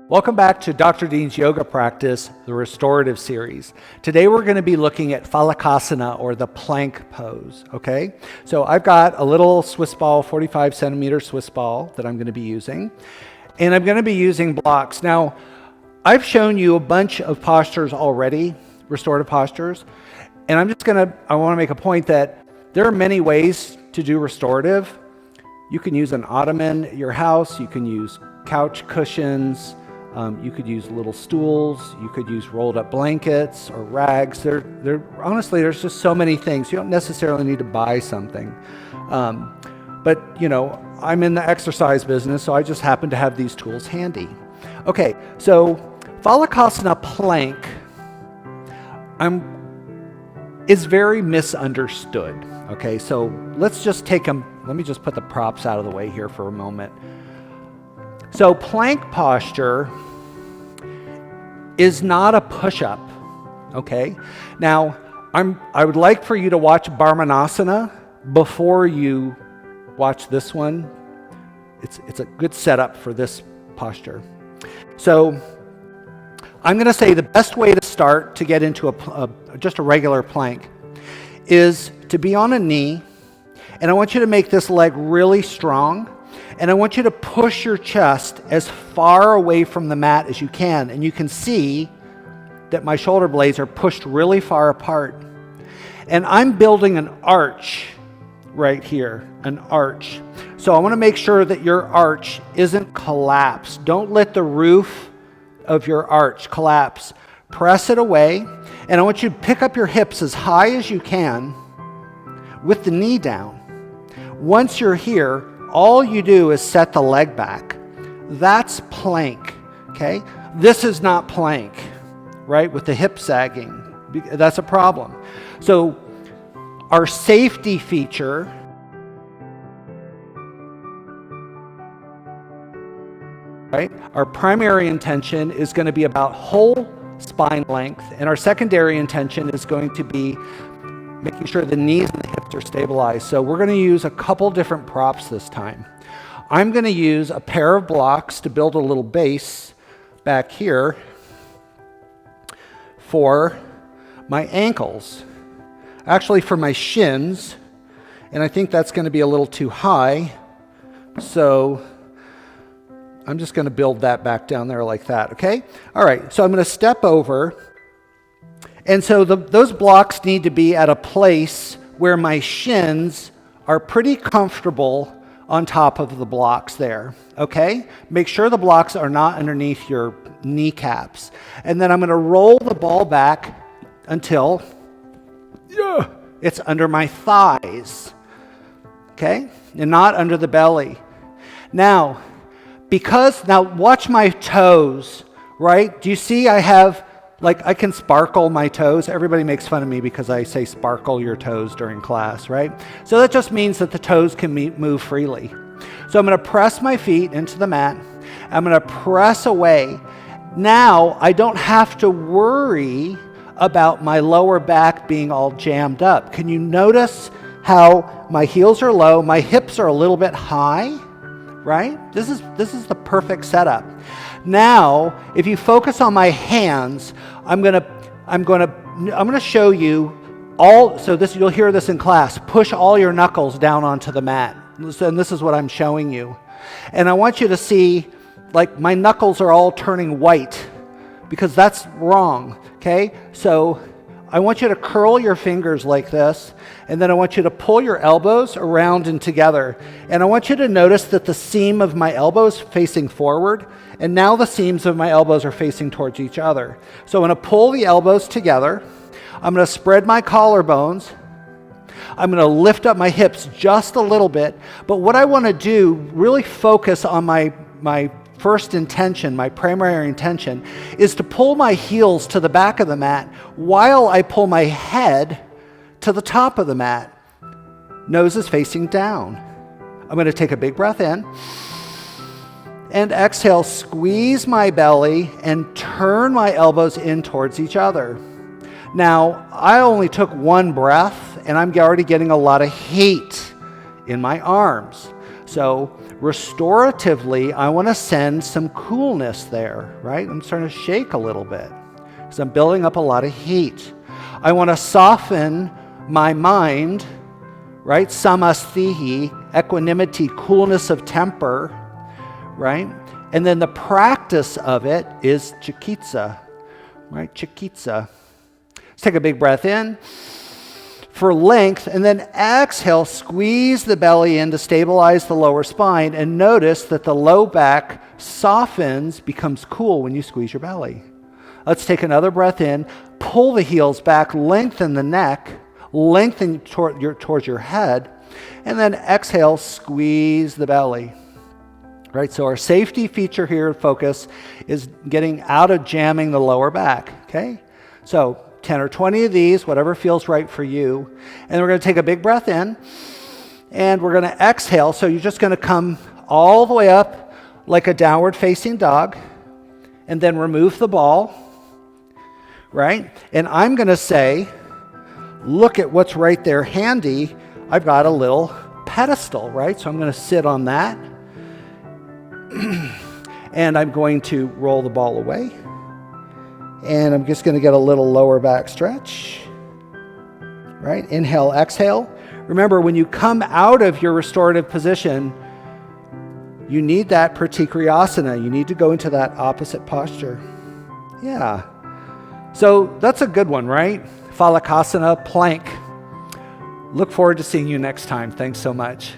Welcome back to Dr. Dean's Yoga Practice, the Restorative Series. Today we're going to be looking at Phalakasana, or the plank pose, okay? So I've got a little Swiss ball, 45 centimeter Swiss ball that I'm going to be using, and I'm going to be using blocks. Now, I've shown you a bunch of postures already, restorative postures, and I want to make a point that there are many ways to do restorative. You can use an ottoman at your house, you can use couch cushions, you could use little stools, you could use rolled up blankets or rags. Honestly, there's just so many things. You don't necessarily need to buy something. But I'm in the exercise business, so I just happen to have these tools handy. Okay, so Phalakasana plank is very misunderstood. Okay, so let me just put the props out of the way here for a moment. So plank posture is not a push-up, okay? Now, I would like for you to watch Brahmanasana before you watch this one. It's a good setup for this posture. So I'm going to say the best way to start to get into just a regular plank is to be on a knee, and I want you to make this leg really strong. And I want you to push your chest as far away from the mat as you can. And you can see that my shoulder blades are pushed really far apart. And I'm building an arch right here, an arch. So I want to make sure that your arch isn't collapsed. Don't let the roof of your arch collapse. Press it away. And I want you to pick up your hips as high as you can with the knee down. Once you're here, all you do is set the leg back. That's plank, okay? This is not plank, right? With the hip sagging. That's a problem. So our safety feature, right? Our primary intention is going to be about whole spine length, and our secondary intention is going to be making sure the knees and the hips are stabilized. So we're going to use a couple different props this time. I'm going to use a pair of blocks to build a little base back here for my ankles. Actually, for my shins, and I think that's going to be a little too high. So I'm just going to build that back down there like that, okay? All right, so I'm going to step over. And so those blocks need to be at a place where my shins are pretty comfortable on top of the blocks there, okay? Make sure the blocks are not underneath your kneecaps. And then I'm going to roll the ball back until it's under my thighs, okay? And not under the belly. Now watch my toes, right? Do you see I can sparkle my toes. Everybody makes fun of me because I say sparkle your toes during class, right? So that just means that the toes can move freely. So I'm going to press my feet into the mat. I'm going to press away. Now I don't have to worry about my lower back being all jammed up. Can you notice how my heels are low, my hips are a little bit high, right? This is the perfect setup. Now, if you focus on my hands, I'm going to show you you'll hear this in class. Push all your knuckles down onto the mat. And this is what I'm showing you. And I want you to see, my knuckles are all turning white because that's wrong, okay? So I want you to curl your fingers like this, and then I want you to pull your elbows around and together. And I want you to notice that the seam of my elbows facing forward, and now the seams of my elbows are facing towards each other. So I'm going to pull the elbows together. I'm going to spread my collarbones. I'm going to lift up my hips just a little bit. But what I want to do, really focus on my first intention, my primary intention, is to pull my heels to the back of the mat while I pull my head to the top of the mat. Nose is facing down. I'm going to take a big breath in and exhale, squeeze my belly and turn my elbows in towards each other. Now, I only took one breath and I'm already getting a lot of heat in my arms. So restoratively, I want to send some coolness there, right? I'm starting to shake a little bit because I'm building up a lot of heat. I want to soften my mind, right? Samasthiti, equanimity, coolness of temper, right? And then the practice of it is chikitsa, right? Chikitsa. Let's take a big breath in for length, and then exhale, squeeze the belly in to stabilize the lower spine, and notice that the low back softens, becomes cool when you squeeze your belly. Let's take another breath in, pull the heels back, lengthen the neck, lengthen towards your head, and then exhale, squeeze the belly. Right, so our safety feature here, focus, is getting out of jamming the lower back, okay? So 10 or 20 of these, whatever feels right for you. And we're going to take a big breath in, and we're going to exhale. So you're just going to come all the way up like a downward facing dog, and then remove the ball, right? And I'm going to say, look at what's right there handy. I've got a little pedestal, right? So I'm going to sit on that. And I'm going to roll the ball away. And I'm just going to get a little lower back stretch. Right? Inhale, exhale. Remember, when you come out of your restorative position, you need that pratikriyasana. You need to go into that opposite posture. Yeah. So that's a good one, right? Phalakasana, plank. Look forward to seeing you next time. Thanks so much.